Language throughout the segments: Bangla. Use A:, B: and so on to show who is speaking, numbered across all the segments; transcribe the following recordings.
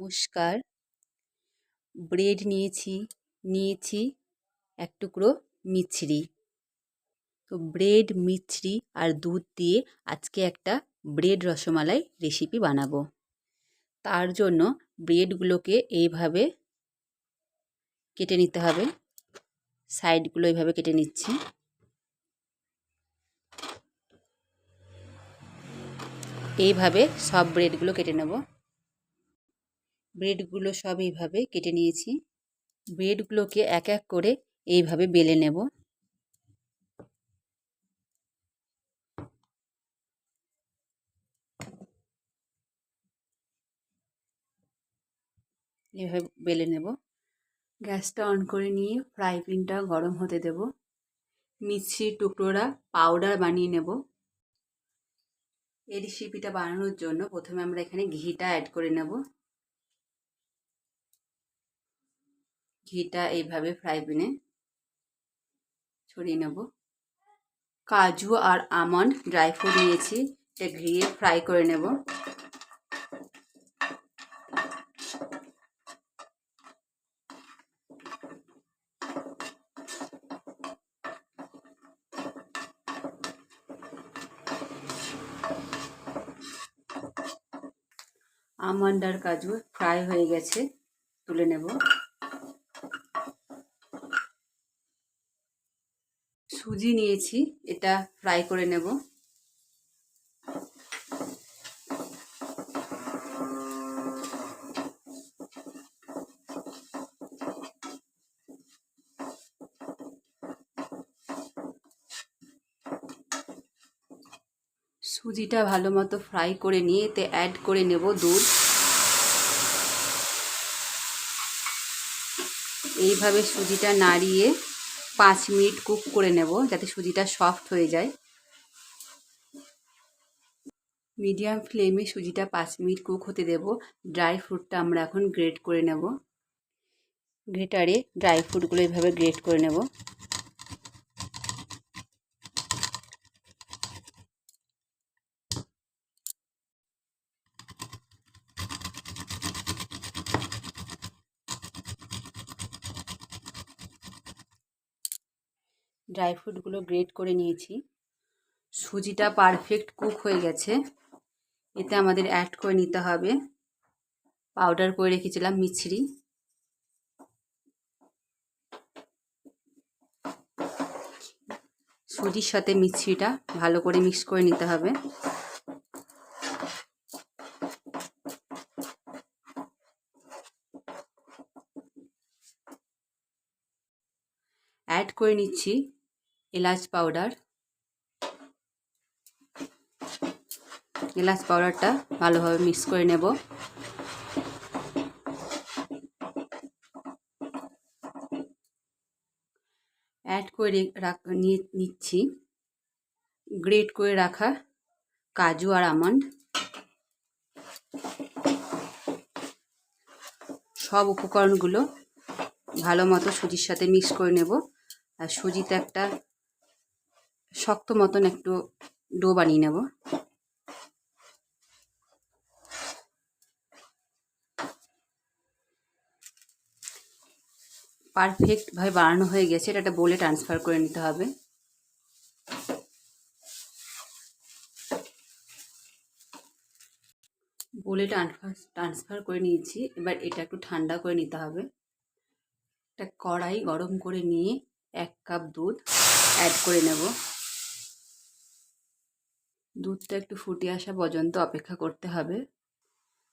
A: নমস্কার। ব্রেড নিয়েছি এক টুকরো মিছরি। তো ব্রেড, মিছরি আর দুধ দিয়ে আজকে একটা ব্রেড রসমালাই রেসিপি বানাবো। তার জন্য ব্রেডগুলোকে এইভাবে কেটে নিতে হবে। সাইডগুলো এইভাবে কেটে নিচ্ছি। এইভাবে সব ব্রেডগুলো কেটে নেব। ব্রেডগুলো সব এইভাবে কেটে নিয়েছি। ব্রেডগুলোকে এক এক করে এইভাবে বেলে নেব। এইভাবে বেলে নেব। গ্যাসটা অন করে নিয়ে ফ্রাই প্যানটা গরম হতে দেব। মিছরির টুকরোটা পাউডার বানিয়ে নেব। এই রেসিপিটা বানানোর জন্য প্রথমে আমরা এখানে ঘিটা অ্যাড করে নেব। ঘিটা এইভাবে ফ্রাই প্যানে ছড়িয়ে নেব। কাজু আর আমন্ড ড্রাই ফ্রুট নিয়েছি, এটা ঘিয়ে ফ্রাই করে নেব। আমন্ড আর কাজু ফ্রাই হয়ে গেছে, তুলে নেব। সুজি নিয়েছি, এটা ফ্রাই করে নেব। সুজিটা ভালো মতো ফ্রাই করে নিয়ে এতে অ্যাড করে নেব দুধ। এইভাবে সুজিটা নাড়িয়ে 5 মিনিট কুক করে নেব যাতে সুজিটা সফট হয়ে যায়। মিডিয়াম ফ্লেমে সুজিটা 5 মিনিট কুক হতে দেব। ড্রাই ফ্রুটটা আমরা এখন গ্রেট করে নেব। গ্রেটারে ড্রাই ফ্রুটগুলো এইভাবে গ্রেট করে নেব। ড্রাই ফ্রুটগুলো গ্রেট করে নিয়েছি। সুজিটা পারফেক্ট কুক হয়ে গেছে। এতে আমাদের অ্যাড করে নিতে হবে পাউডার করে রেখেছিলাম মিছরি। সুজির সাথে মিছরিটা ভালো করে মিক্স করে নিতে হবে। অ্যাড করে নিচ্ছি এলাচ পাউডার। এলাচ পাউডারটা ভালোভাবে মিক্স করে নেব। অ্যাড করে নিচ্ছি গ্রেট করে রাখা কাজু আর আমন্ড। সব উপকরণগুলো ভালো মতো সুজির সাথে মিক্স করে নেব। আর সুজিতে একটা শক্ত মতন একটু ডো বানিয়ে নেব। পারফেক্টভাবে বানানো হয়ে গেছে, এটা একটা বোলে ট্রান্সফার করে নিতে হবে। বোলে ট্রান্সফার করে নিয়েছি। এবার এটা একটু ঠান্ডা করে নিতে হবে। একটা কড়াই গরম করে নিয়ে 1 কাপ দুধ অ্যাড করে নেব। দুধটা একটু ফুটে আসা পর্যন্ত অপেক্ষা করতে হবে।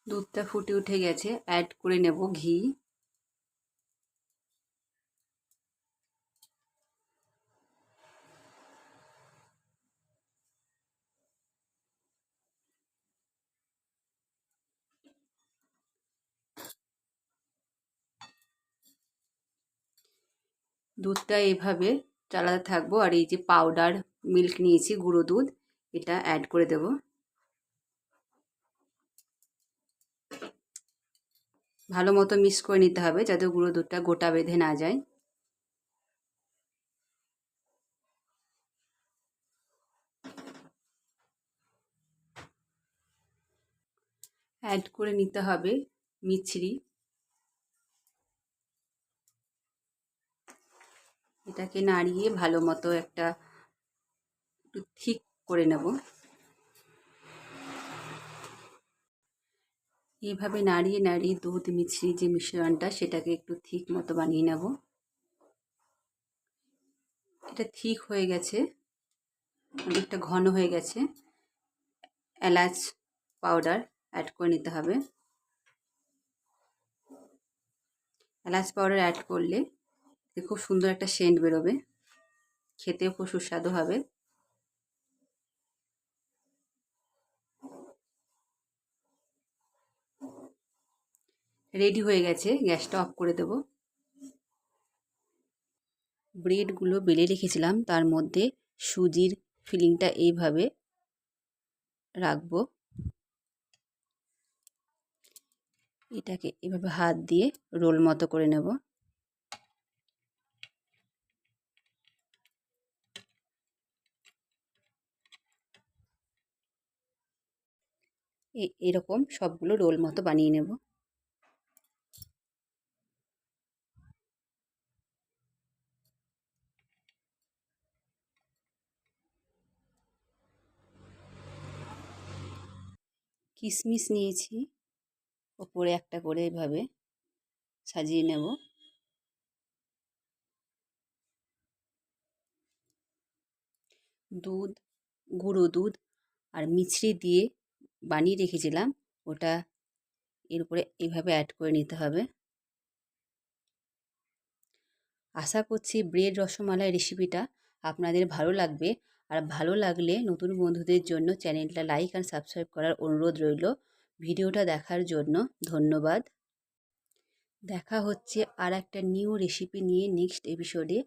A: দুধটা ফুটে উঠে গেছে, অ্যাড করে নেব ঘি। দুধটা এইভাবে চালাতে থাকবো। আর এই যে পাউডার মিল্ক নিয়েছি, গুঁড়ো দুধ, এটা অ্যাড করে দেব। ভালো মতো মিক্স করে নিতে হবে যাতে গুঁড়ো দুধটা গোটা বেঁধে না যায়। অ্যাড করে নিতে হবে মিছরি, এটাকে নাড়িয়ে ভালো মতো একটু ঠিক করে নেব। এইভাবে নাড়িয়ে নাড়িয়ে দুধ মিছরি যে মিশ্রণটা সেটাকে একটু ঠিক মতো বানিয়ে নেব। এটা ঠিক হয়ে গেছে, অনেকটা ঘন হয়ে গেছে। এলাচ পাউডার অ্যাড করে নিতে হবে। এলাচ পাউডার অ্যাড করলে খুব সুন্দর একটা সেন্ট বেরোবে, খেতেও খুব সুস্বাদু হবে। রেডি হয়ে গেছে, গ্যাসটা অফ করে দেব। ব্রেডগুলো বেলে রেখেছিলাম, তার মধ্যে সুজির ফিলিংটা এইভাবে রাখবো। এটাকে এভাবে হাত দিয়ে রোল মতো করে নেব। এরকম সবগুলো রোল মতো বানিয়ে নেব। কিশমিশ নিয়েছি, ওপরে একটা করে এভাবে সাজিয়ে নেব। দুধ, গুঁড়ো দুধ আর মিছরি দিয়ে বানিয়ে রেখেছিলাম, ওটা এর উপরে এইভাবে অ্যাড করে নিতে হবে। আশা করছি ব্রেড রসমালাই রেসিপিটা আপনাদের ভালো লাগবে। আর ভালো লাগলে নতুন বন্ধুদের জন্য চ্যানেলটা লাইক অ্যান্ড সাবস্ক্রাইব করার অনুরোধ রইল। ভিডিওটা দেখার জন্য ধন্যবাদ। দেখা হচ্ছে আর একটা নিউ রেসিপি নিয়ে নেক্সট এপিসোডে।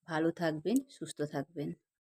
A: ভালো থাকবেন, সুস্থ থাকবেন।